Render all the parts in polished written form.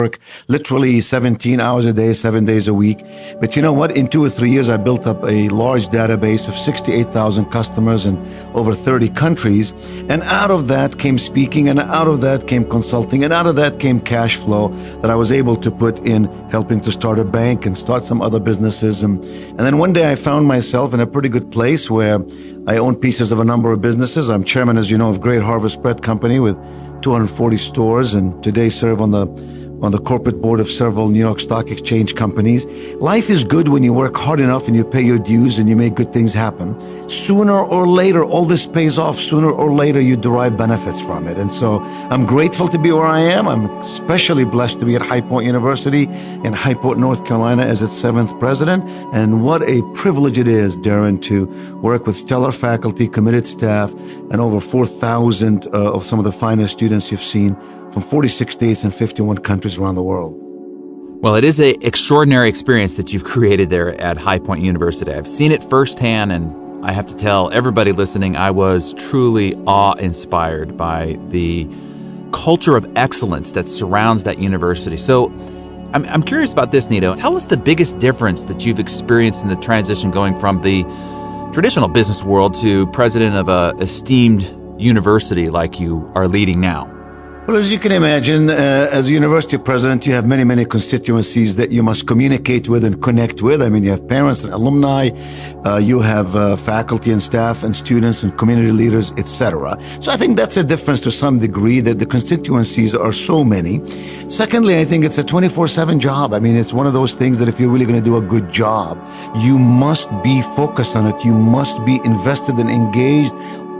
work literally 17 hours a day, 7 days a week. But you know what? In 2 or 3 years, I built up a large database of 68,000 customers in over 30 countries. And out of that came speaking, and out of that came consulting, and out of that came cash flow that I was able to put in helping to start a bank and start some other businesses. And then one day I found myself in a pretty good place where I own pieces of a number of businesses. I'm chairman, as you know, of Great Harvest Bread Company with 240 stores, and today serve on the corporate board of several New York Stock Exchange companies. Life is good when you work hard enough and you pay your dues and you make good things happen. Sooner or later, all this pays off. Sooner or later, you derive benefits from it. And so I'm grateful to be where I am. I'm especially blessed to be at High Point University in High Point, North Carolina as its 7th president. And what a privilege it is, Darren, to work with stellar faculty, committed staff, and over 4,000 of some of the finest students you've seen from 46 states and 51 countries around the world. Well, it is an extraordinary experience that you've created there at High Point University. I've seen it firsthand, and I have to tell everybody listening, I was truly awe-inspired by the culture of excellence that surrounds that university. So I'm curious about this, Nito. Tell us the biggest difference that you've experienced in the transition going from the traditional business world to president of an esteemed university like you are leading now. Well, as you can imagine, as a university president, you have many, many constituencies that you must communicate with and connect with. I mean, you have parents and alumni, you have faculty and staff and students and community leaders, etc. So I think that's a difference to some degree, that the constituencies are so many. Secondly, I think it's a 24/7 job. I mean, it's one of those things that if you're really going to do a good job, you must be focused on it. You must be invested and engaged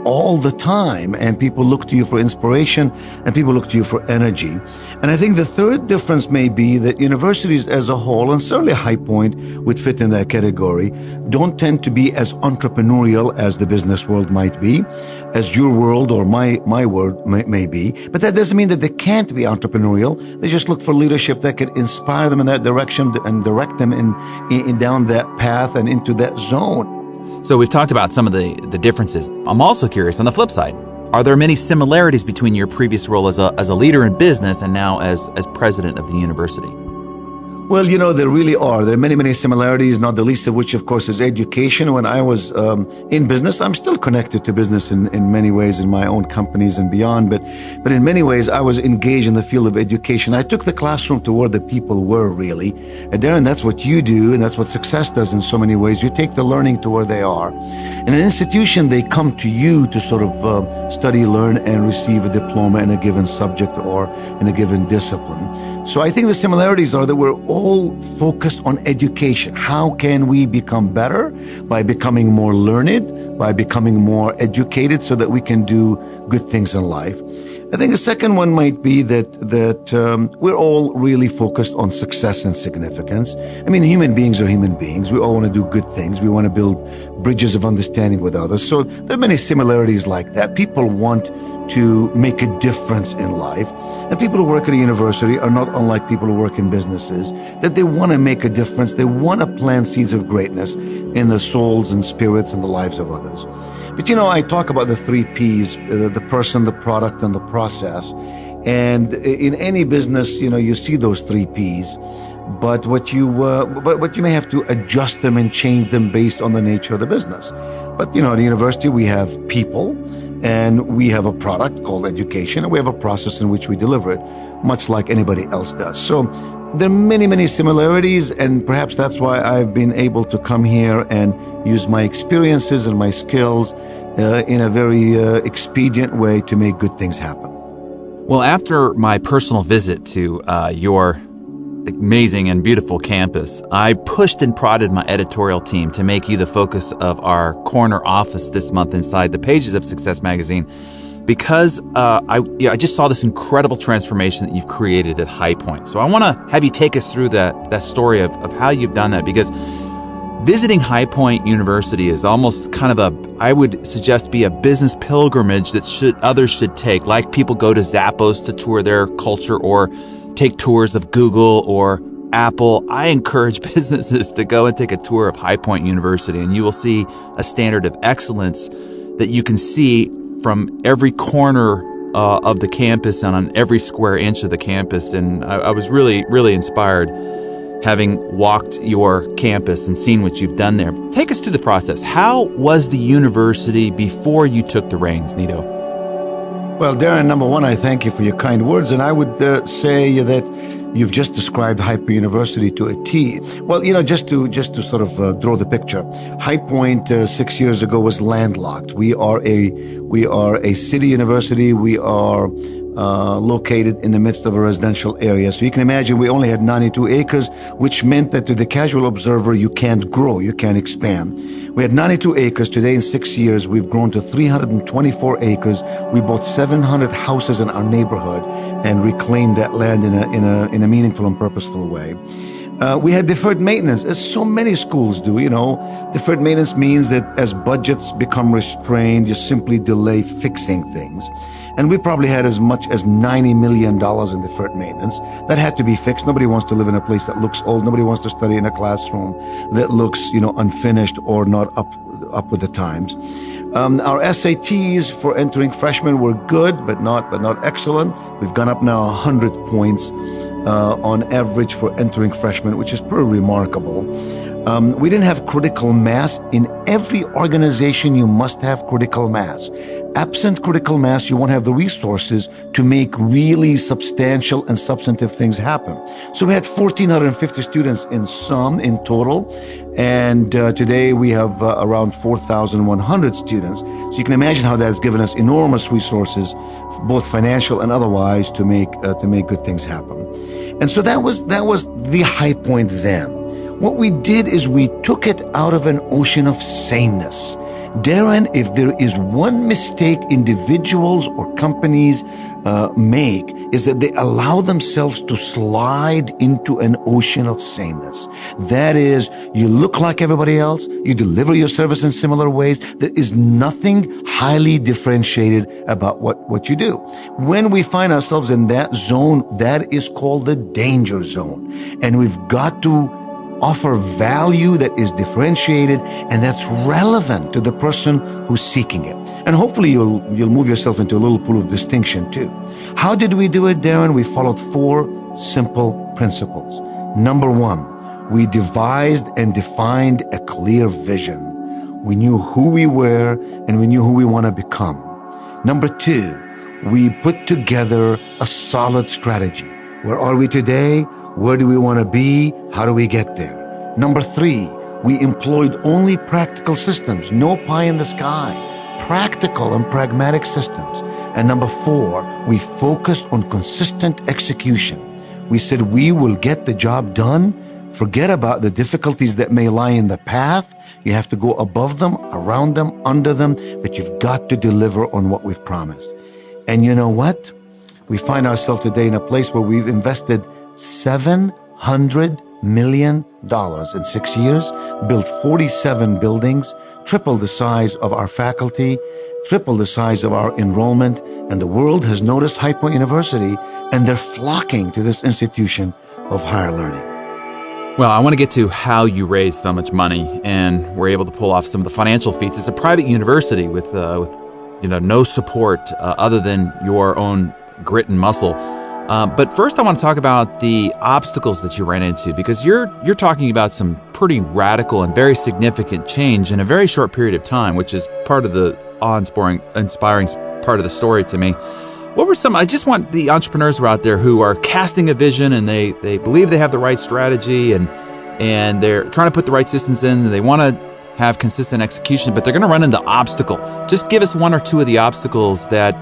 all the time, and people look to you for inspiration and people look to you for energy. And I think the third difference may be that universities as a whole, and certainly High Point would fit in that category, don't tend to be as entrepreneurial as the business world might be, as your world or my world may be. But that doesn't mean that they can't be entrepreneurial. They just look for leadership that can inspire them in that direction and direct them in down that path and into that zone. So we've talked about some of the differences. I'm also curious on the flip side. Are there many similarities between your previous role as a leader in business and now as president of the university? Well, you know, there really are. There are many, many similarities, not the least of which, of course, is education. When I was in business, I'm still connected to business in many ways in my own companies and beyond. But in many ways, I was engaged in the field of education. I took the classroom to where the people were, really. And Darren, that's what you do, and that's what success does in so many ways. You take the learning to where they are. In an institution, they come to you to sort of study, learn, and receive a diploma in a given subject or in a given discipline. So I think the similarities are that we're all focused on education. How can we become better? By becoming more learned, by becoming more educated so that we can do good things in life. I think the second one might be that we're all really focused on success and significance. I mean, human beings are human beings. We all want to do good things. We want to build bridges of understanding with others. So there are many similarities like that. People want to make a difference in life. And people who work at a university are not unlike people who work in businesses, that they want to make a difference. They want to plant seeds of greatness in the souls and spirits and the lives of others. But you know, I talk about the 3 Ps, the person, the product, and the process. And in any business, you know, you see those 3 Ps. But what you may have to adjust them and change them based on the nature of the business. But you know, at a university, we have people, and we have a product called education, and we have a process in which we deliver it, much like anybody else does. So there are many, many similarities, and perhaps that's why I've been able to come here and use my experiences and my skills in a very expedient way to make good things happen. Well, after my personal visit to your amazing and beautiful campus, I pushed and prodded my editorial team to make you the focus of our corner office this month inside the pages of Success Magazine, because I just saw this incredible transformation that you've created at High Point. So I want to have you take us through that story of how you've done that, because visiting High Point University is almost kind of I would suggest, be a business pilgrimage that others should take. Like people go to Zappos to tour their culture or take tours of Google or Apple. I encourage businesses to go and take a tour of High Point University, and you will see a standard of excellence that you can see from every corner of the campus and on every square inch of the campus. And I was really, really inspired having walked your campus and seen what you've done there. Take us through the process. How was the university before you took the reins, Nito? Well, Darren, number one, I thank you for your kind words, and I would say that you've just described Hyper University to a T. Well, just to sort of draw the picture, High Point 6 years ago was landlocked. We are a city university. We are located in the midst of a residential area. So you can imagine we only had 92 acres, which meant that to the casual observer, you can't grow, you can't expand. We had 92 acres. Today, in 6 years, we've grown to 324 acres. We bought 700 houses in our neighborhood and reclaimed that land in a meaningful and purposeful way. We had deferred maintenance, as so many schools do. Deferred maintenance means that as budgets become restrained, you simply delay fixing things. And we probably had as much as $90 million in deferred maintenance that had to be fixed. Nobody wants to live in a place that looks old. Nobody wants to study in a classroom that looks, unfinished or not up with the times. Our SATs for entering freshmen were good, but not excellent. We've gone up now 100 points on average for entering freshmen, which is pretty remarkable. We didn't have critical mass. In every organization, you must have critical mass. Absent critical mass, you won't have the resources to make really substantial and substantive things happen. So we had 1,450 students in total, and today we have around 4,100 students. So you can imagine how that's given us enormous resources, both financial and otherwise, to make good things happen. And so that was the high point then. What we did is we took it out of an ocean of sameness. Darren, if there is one mistake individuals or companies make, is that they allow themselves to slide into an ocean of sameness. That is, you look like everybody else, you deliver your service in similar ways. There is nothing highly differentiated about what you do. When we find ourselves in that zone, that is called the danger zone. And we've got to offer value that is differentiated and that's relevant to the person who's seeking it. And hopefully you'll move yourself into a little pool of distinction too. How did we do it, Darren? We followed 4 simple principles. Number 1, we devised and defined a clear vision. We knew who we were and we knew who we want to become. Number 2, we put together a solid strategy. Where are we today? Where do we want to be? How do we get there? Number 3, we employed only practical systems, no pie in the sky, practical and pragmatic systems. And number 4, we focused on consistent execution. We said we will get the job done. Forget about the difficulties that may lie in the path. You have to go above them, around them, under them, but you've got to deliver on what we've promised. And you know what? We find ourselves today in a place where we've invested $700 million in 6 years, built 47 buildings, tripled the size of our faculty, tripled the size of our enrollment, and the world has noticed High Point University, and they're flocking to this institution of higher learning. Well, I want to get to how you raised so much money and were able to pull off some of the financial feats. It's a private university with no support other than your own grit and muscle. But first, I want to talk about the obstacles that you ran into, because you're talking about some pretty radical and very significant change in a very short period of time, which is part of the awe-inspiring part of the story to me. What were some? I just want the entrepreneurs who are out there who are casting a vision and they believe they have the right strategy and they're trying to put the right systems in and they want to have consistent execution, but they're going to run into obstacles. Just give us 1 or 2 of the obstacles that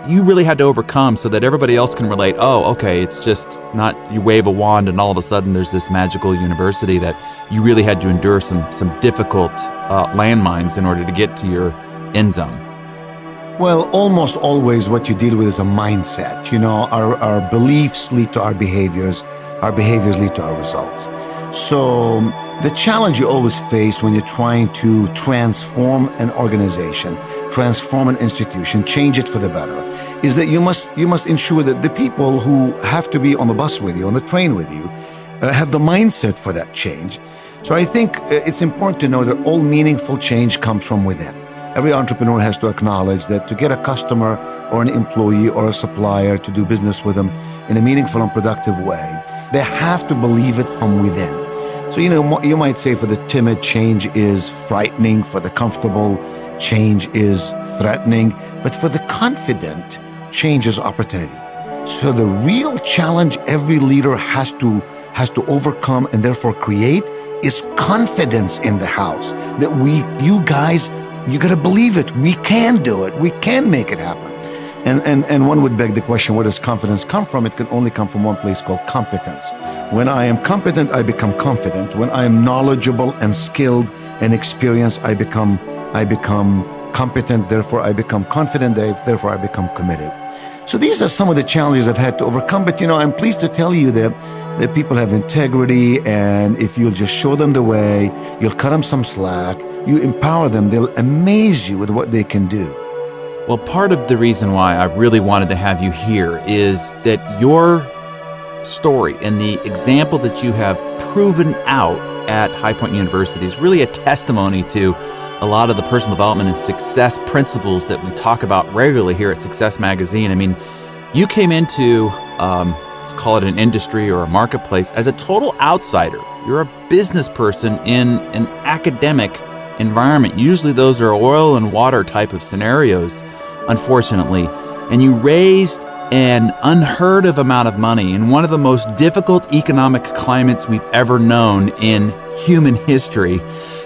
you really had to overcome so that everybody else can relate. Oh, okay, it's just not you wave a wand and all of a sudden there's this magical university, that you really had to endure some difficult landmines in order to get to your end zone. Well, almost always what you deal with is a mindset. Our beliefs lead to our behaviors lead to our results. So the challenge you always face when you're trying to transform an organization, transform an institution, change it for the better, is that you must ensure that the people who have to be on the bus with you, on the train with you, have the mindset for that change. So I think it's important to know that all meaningful change comes from within. Every entrepreneur has to acknowledge that to get a customer or an employee or a supplier to do business with them in a meaningful and productive way, they have to believe it from within. So, you might say for the timid, change is frightening. For the comfortable, change is threatening. But for the confident, change is opportunity. So the real challenge every leader has to overcome and therefore create is confidence in the house. That you guys, you got to believe it. We can do it. We can make it happen. And one would beg the question, where does confidence come from? It can only come from one place called competence. When I am competent, I become confident. When I am knowledgeable and skilled and experienced, I become competent. Therefore, I become confident. Therefore, I become committed. So these are some of the challenges I've had to overcome. But, I'm pleased to tell you that people have integrity, and if you'll just show them the way, you'll cut them some slack, you empower them, they'll amaze you with what they can do. Well, part of the reason why I really wanted to have you here is that your story and the example that you have proven out at High Point University is really a testimony to a lot of the personal development and success principles that we talk about regularly here at Success Magazine. I mean, you came into, let's call it an industry or a marketplace, as a total outsider. You're a business person in an academic environment. Usually those are oil and water type of scenarios, unfortunately. And you raised an unheard of amount of money in one of the most difficult economic climates we've ever known in human history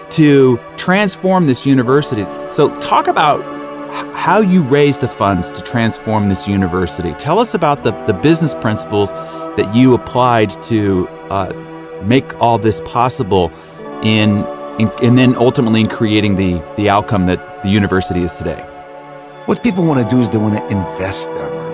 to transform this university. So talk about how you raised the funds to transform this university. Tell us about the business principles that you applied to make all this possible and then ultimately in creating the outcome that the university is today. What people want to do is they want to invest their money.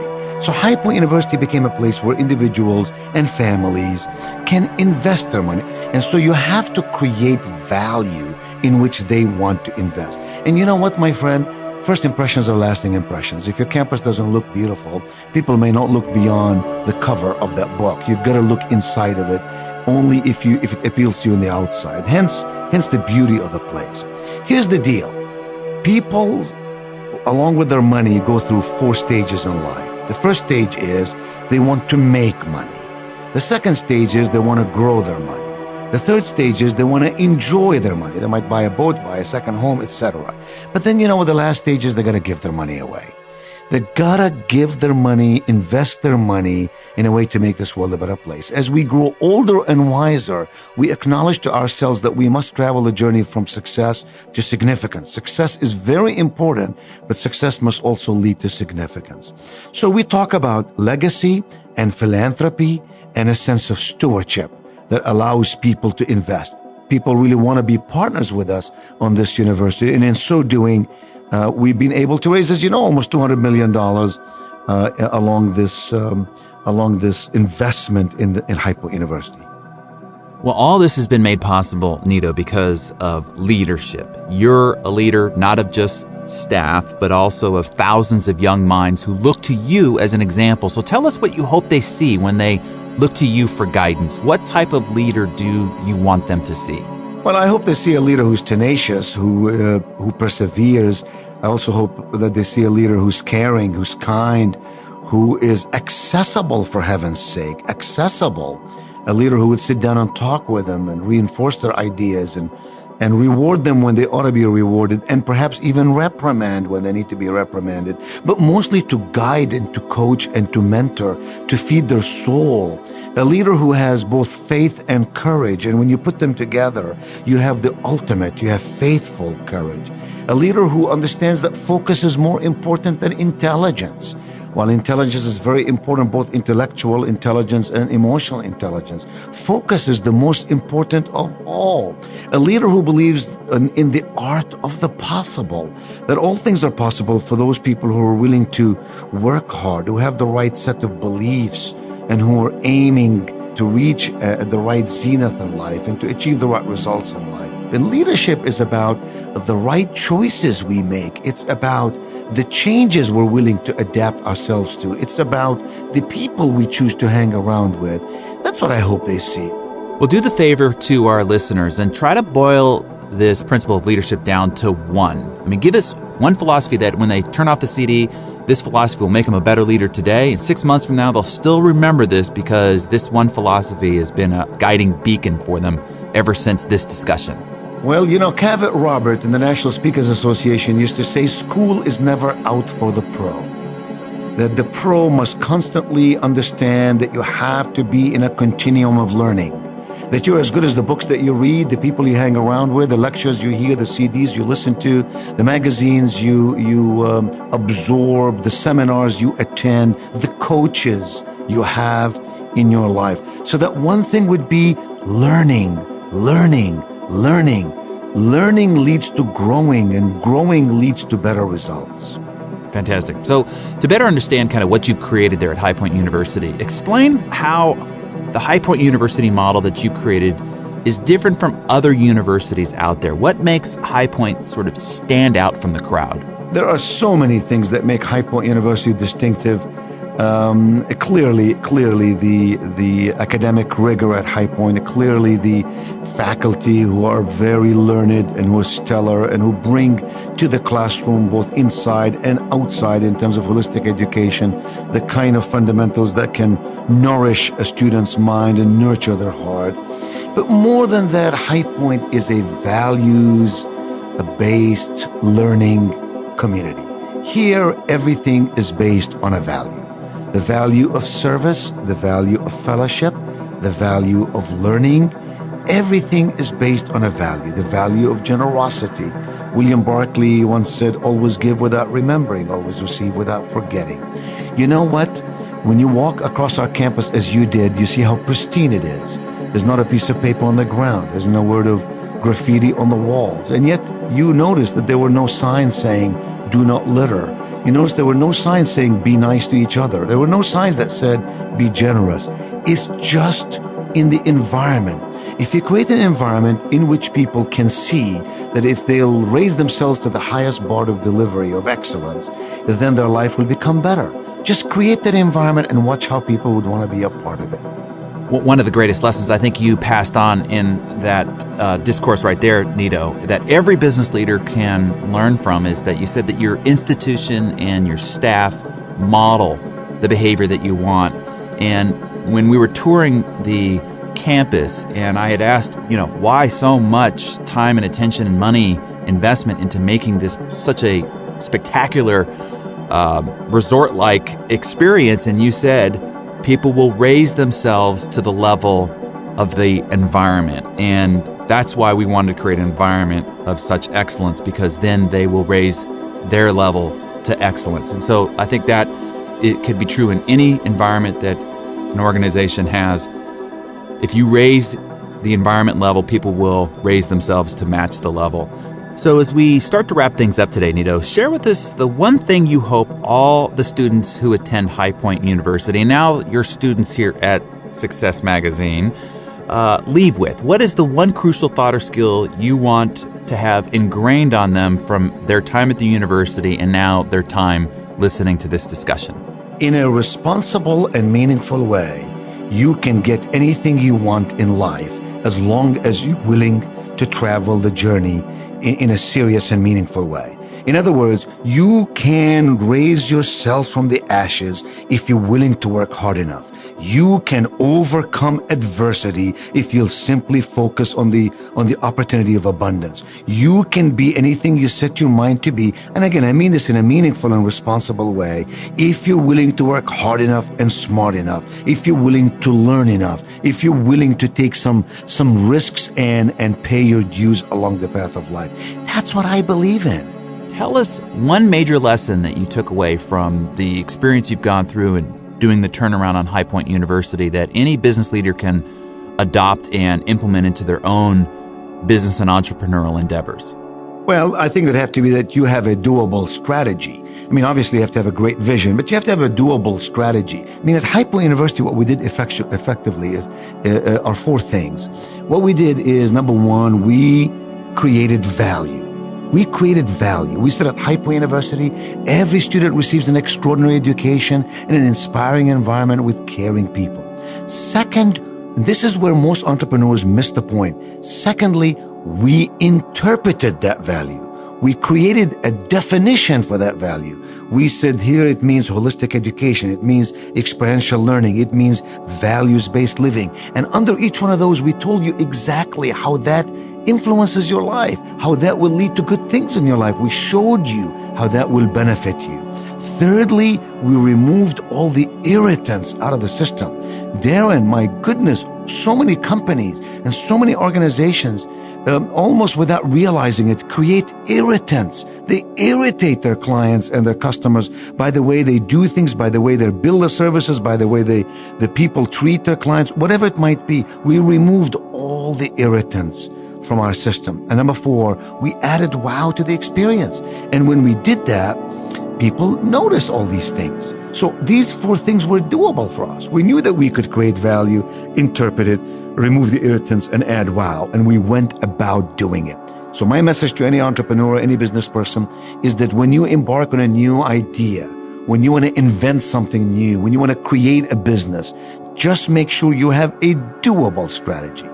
So High Point University became a place where individuals and families can invest their money. And so you have to create value in which they want to invest. And you know what, my friend? First impressions are lasting impressions. If your campus doesn't look beautiful, people may not look beyond the cover of that book. You've got to look inside of it only if it appeals to you on the outside. Hence the beauty of the place. Here's the deal. People, along with their money, go through 4 stages in life. The first stage is they want to make money. The second stage is they want to grow their money. The third stage is they want to enjoy their money. They might buy a boat, buy a second home, etc. But then, what the last stage is? They got to give their money away. They gotta give their money, invest their money in a way to make this world a better place. As we grow older and wiser, we acknowledge to ourselves that we must travel the journey from success to significance. Success is very important, but success must also lead to significance. So we talk about legacy and philanthropy and a sense of stewardship that allows people to invest. People really want to be partners with us on this university, and in so doing, we've been able to raise, as you know, almost $200 million along this investment in High Point University. Well, all this has been made possible, Nito, because of leadership. You're a leader not of just staff, but also of thousands of young minds who look to you as an example. So tell us what you hope they see when they look to you for guidance. What type of leader do you want them to see? Well, I hope they see a leader who's tenacious, who perseveres. I also hope that they see a leader who's caring, who's kind, who is accessible, for heaven's sake, accessible. A leader who would sit down and talk with them and reinforce their ideas and reward them when they ought to be rewarded, and perhaps even reprimand when they need to be reprimanded, but mostly to guide and to coach and to mentor, to feed their soul. A leader who has both faith and courage, and when you put them together, you have the ultimate, you have faithful courage. A leader who understands that focus is more important than intelligence. While intelligence is very important, both intellectual intelligence and emotional intelligence, focus is the most important of all. A leader who believes in the art of the possible, that all things are possible for those people who are willing to work hard, who have the right set of beliefs, and who are aiming to reach the right zenith in life and to achieve the right results in life. And leadership is about the right choices we make. It's about the changes we're willing to adapt ourselves to. It's about the people we choose to hang around with. That's what I hope they see. Well, do the favor to our listeners and try to boil this principle of leadership down to one. I mean, give us One philosophy that when they turn off the CD, this philosophy will make them a better leader today. And 6 months from now, they'll still remember this because this one philosophy has been a guiding beacon for them ever since this discussion. Well, Cavett Robert in the National Speakers Association used to say school is never out for the pro. That the pro must constantly understand that you have to be in a continuum of learning. That you're as good as the books that you read, the people you hang around with, the lectures you hear, the CDs you listen to, the magazines you absorb, the seminars you attend, the coaches you have in your life. So that one thing would be learning. Learning leads to growing, and growing leads to better results. Fantastic. So to better understand kind of what you've created there at High Point University, explain how the High Point University model that you created is different from other universities out there. What makes High Point sort of stand out from the crowd? There are so many things that make High Point University distinctive. Clearly the academic rigor at High Point, clearly the faculty who are very learned and who are stellar and who bring to the classroom both inside and outside in terms of holistic education, the kind of fundamentals that can nourish a student's mind and nurture their heart. But more than that, High Point is a values-based learning community. Here, everything is based on a value. The value of service, the value of fellowship, the value of learning. Everything is based on a value, the value of generosity. William Barclay once said, always give without remembering, always receive without forgetting. You know what? When you walk across our campus as you did, you see how pristine it is. There's not a piece of paper on the ground. There's no word of graffiti on the walls. And yet you notice that there were no signs saying, do not litter. You notice there were no signs saying, be nice to each other. There were no signs that said, be generous. It's just in the environment. If you create an environment in which people can see that if they'll raise themselves to the highest bar of delivery of excellence, then their life will become better. Just create that environment and watch how people would want to be a part of it. One of the greatest lessons I think you passed on in that discourse right there, Nito, that every business leader can learn from is that you said that your institution and your staff model the behavior that you want. And when we were touring the campus and I had asked, why so much time and attention and money investment into making this such a spectacular resort-like experience, and you said, people will raise themselves to the level of the environment. And that's why we wanted to create an environment of such excellence, because then they will raise their level to excellence. And so I think that it could be true in any environment that an organization has. If you raise the environment level, people will raise themselves to match the level. So as we start to wrap things up today, Nito, share with us the one thing you hope all the students who attend High Point University, and now your students here at Success Magazine, leave with. What is the one crucial thought or skill you want to have ingrained on them from their time at the university and now their time listening to this discussion? In a responsible and meaningful way, you can get anything you want in life as long as you're willing to travel the journey in a serious and meaningful way. In other words, you can raise yourself from the ashes if you're willing to work hard enough. You can overcome adversity if you'll simply focus on the opportunity of abundance. You can be anything you set your mind to be. And again, I mean this in a meaningful and responsible way. If you're willing to work hard enough and smart enough, if you're willing to learn enough, if you're willing to take some risks and pay your dues along the path of life. That's what I believe in. Tell us one major lesson that you took away from the experience you've gone through and doing the turnaround on High Point University that any business leader can adopt and implement into their own business and entrepreneurial endeavors. Well, I think it would have to be that you have a doable strategy. I mean, obviously you have to have a great vision, but you have to have a doable strategy. I mean, at High Point University, what we did effectively are four things. What we did is, number one, we created value. We created value. We said at High Point University, every student receives an extraordinary education in an inspiring environment with caring people. Second, this is where most entrepreneurs miss the point. Secondly, we interpreted that value. We created a definition for that value. We said here it means holistic education, it means experiential learning, it means values-based living. And under each one of those, we told you exactly how that influences your life, how that will lead to good things in your life. We showed you how that will benefit you. Thirdly, we removed all the irritants out of the system. Darren, my goodness, so many companies and so many organizations, almost without realizing it, create irritants. They irritate their clients and their customers by the way they do things, by the way they bill their services, by the way the people treat their clients, whatever it might be. We removed all the irritants from our system. And number 4, we added wow to the experience. And when we did that, people notice all these things. So these 4 things were doable for us. We knew that we could create value, interpret it, remove the irritants, and add wow. And we went about doing it. So my message to any entrepreneur, any business person, is that when you embark on a new idea, when you want to invent something new, when you want to create a business, just make sure you have a doable strategy.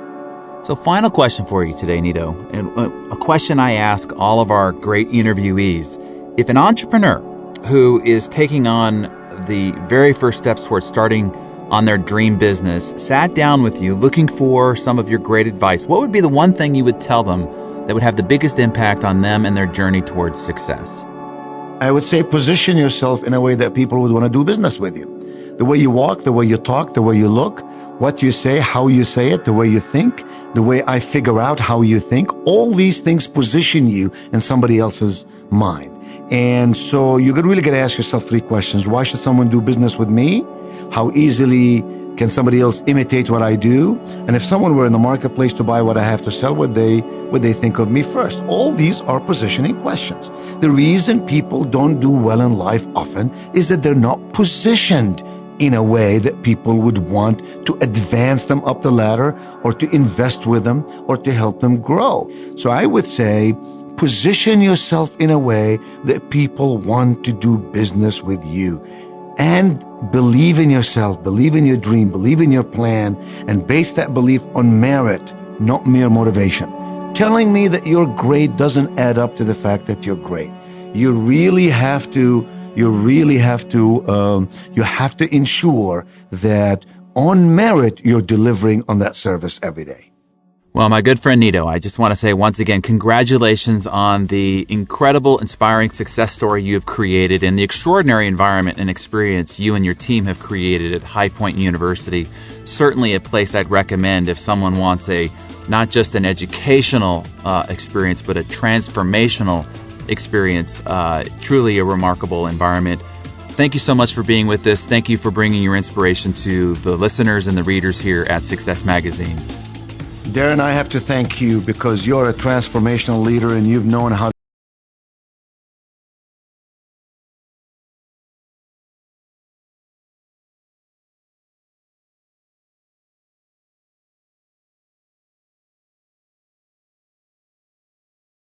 So final question for you today, Nito, and a question I ask all of our great interviewees. If an entrepreneur who is taking on the very first steps towards starting on their dream business sat down with you looking for some of your great advice, what would be the one thing you would tell them that would have the biggest impact on them and their journey towards success? I would say position yourself in a way that people would want to do business with you. The way you walk, the way you talk, the way you look, what you say, how you say it, the way you think, the way I figure out how you think, all these things position you in somebody else's mind. And so you really got to ask yourself 3 questions. Why should someone do business with me? How easily can somebody else imitate what I do? And if someone were in the marketplace to buy what I have to sell, would they think of me first? All these are positioning questions. The reason people don't do well in life often is that they're not positioned in a way that people would want to advance them up the ladder or to invest with them or to help them grow. So I would say, position yourself in a way that people want to do business with you. And believe in yourself, believe in your dream, believe in your plan, and base that belief on merit, not mere motivation. Telling me that you're great doesn't add up to the fact that you're great. You have to ensure that on merit, you're delivering on that service every day. Well, my good friend Nito, I just want to say once again, congratulations on the incredible, inspiring success story you have created and the extraordinary environment and experience you and your team have created at High Point University. Certainly a place I'd recommend if someone wants not just an educational experience, but a transformational experience. Truly a remarkable environment. Thank you so much for being with us. Thank you for bringing your inspiration to the listeners and the readers here at Success Magazine. Darren, I have to thank you because you're a transformational leader and you've known how